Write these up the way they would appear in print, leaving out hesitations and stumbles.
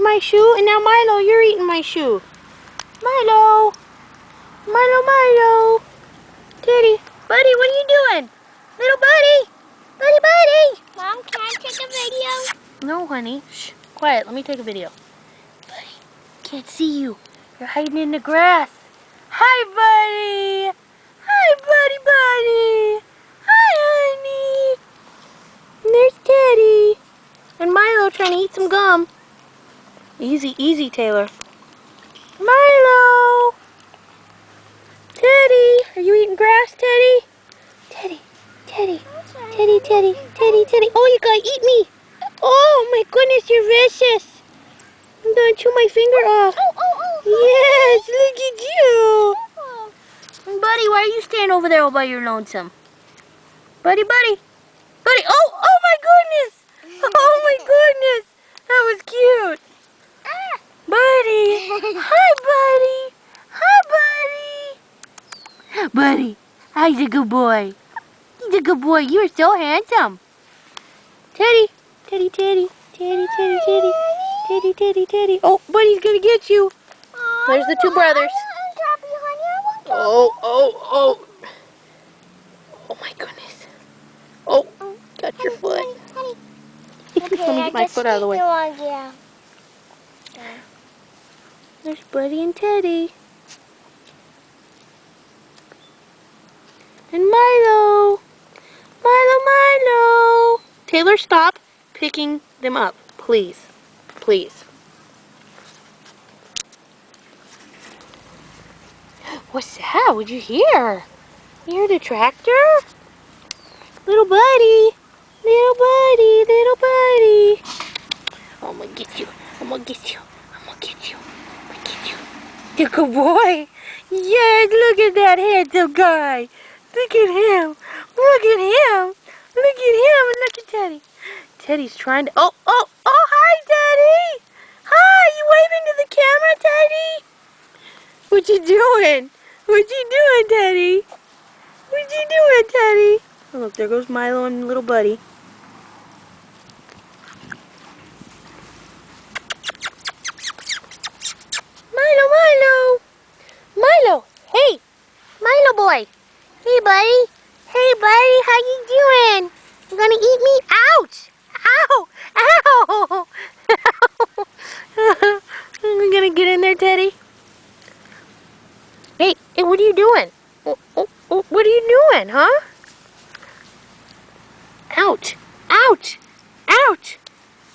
my shoe, and now Milo, you're eating my shoe. Milo. Milo, Milo. Teddy. Buddy, what are you doing? Little buddy. Buddy, buddy. Mom, can I take a video? No, honey. Shh. Quiet. Let me take a video. Buddy, can't see you. You're hiding in the grass. Hi, buddy. Hi, buddy, buddy. Hi, honey. And there's Teddy. And Milo trying to eat some gum. Easy, easy, Taylor. Milo. Teddy. Are you eating grass, Teddy? Teddy. Teddy. Teddy, Teddy. Teddy, Teddy. Oh, you gotta eat me. Oh, my goodness, you're vicious. I'm gonna chew my finger off. Yes, look at you. Buddy, why are you standing over there all by your lonesome? Buddy, buddy. Buddy, oh my goodness. Oh my goodness. That was cute. Buddy. Hi, buddy. Hi, buddy. Buddy, he's a good boy. He's a good boy. You're so handsome. Teddy. Teddy, Teddy. Teddy, Teddy, Teddy. Teddy, Teddy, Teddy. Oh, buddy's gonna get you. There's the two brothers. Oh my goodness. Oh, got your foot. Let me get my foot out of the way. There's Buddy and Teddy. And Milo. Milo, Milo. Taylor, stop picking them up, please. Please. What's that? What'd you hear? You heard a tractor? Little buddy. Little buddy. Little buddy. Oh, I'm gonna get you. I'm gonna get you. I'm gonna get you. I'm gonna get you. You're a good boy. Yes, look at that handsome guy. Look at him. Look at him. Look at him. And look at Teddy. Teddy's trying to... Oh, hi, Teddy. Hi, you waving to the camera, Teddy? What you doing? What you doing, Teddy? What you doing, Teddy? Oh, look, there goes Milo and little buddy. Milo, Milo. Milo, hey. Milo boy. Hey, buddy. Hey, buddy, how you doing? You gonna eat me? Ouch! Ow! Ow! I'm gonna get in there, Teddy. Hey, what are you doing? What are you doing, huh? Ouch! Ouch! Ouch!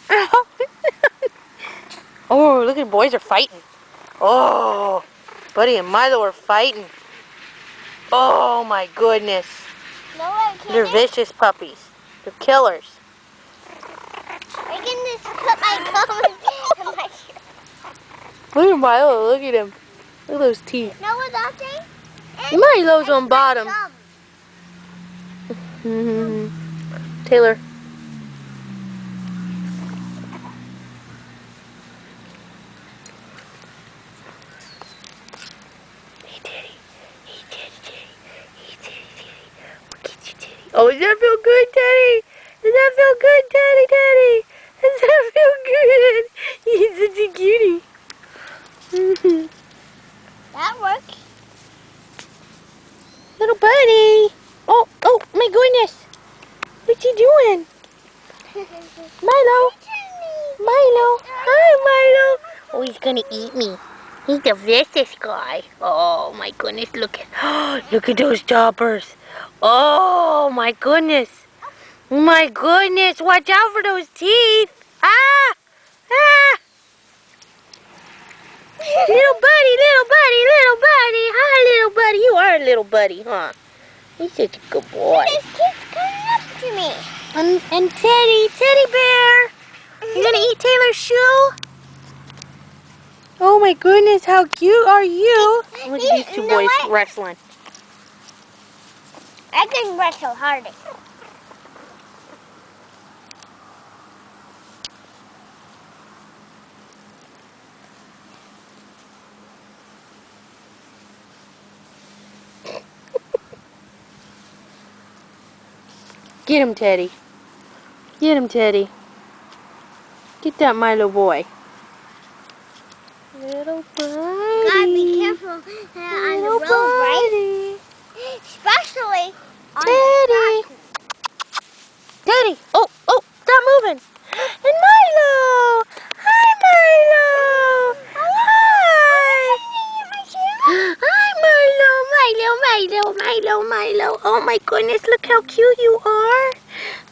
Ow. Oh, look at the boys are fighting. Oh, Buddy and Milo are fighting. Oh my goodness. No, they're vicious puppies. They're killers. I can just put my gum in my ear. Look at Milo, look at him. Look at those teeth. You know what that thing? Milo's on bottom. Taylor. Hey, Teddy. Hey, Teddy. Hey, Teddy. We'll get you, Teddy. Oh, does that feel good, Teddy? Does that feel good, Teddy, Teddy? Does that feel good? He's such a cutie. That works. Little buddy. Oh, my goodness. What you doing? Milo. Milo. Hi, Milo. Oh, he's gonna eat me. He's a vicious guy. Oh, my goodness. Look at those choppers. Oh, my goodness. My goodness. Watch out for those teeth. Ah! Ah! Little buddy, little buddy, little buddy. Hi, little buddy. You are a little buddy, huh? He's such a good boy. This kid's coming up to me. And Teddy bear. You gonna eat Taylor's shoe? Oh my goodness, how cute are you? Look at these two boys wrestling. I can wrestle harder. Get him, Teddy. Get him, Teddy. Get that Milo boy. Little buddy. Gotta be careful on the road, right? Especially on Teddy. the tractor. Teddy. Oh, stop moving. And Milo. Hi, Milo. Hi. Hi, Milo. Oh my goodness, look how cute you are.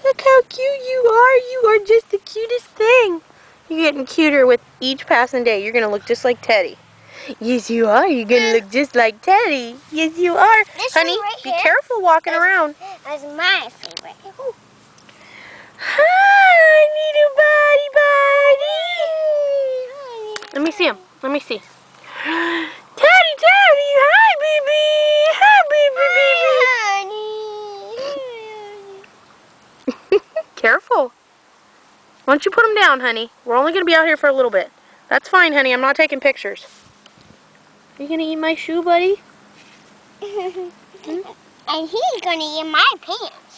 Look how cute you are. You are just the cutest thing. You're getting cuter with each passing day. You're going to look just like Teddy. Yes, you are. You're going to look just like Teddy. Yes, you are. This Honey, one right be here careful walking around. That's my favorite. Ooh. Hi, little buddy. Let me see him. Let me see. Teddy, hi, baby. Hi, baby. Careful. Why don't you put him down, honey? We're only going to be out here for a little bit. That's fine, honey. I'm not taking pictures. Are you going to eat my shoe, buddy? And he's gonna eat my pants.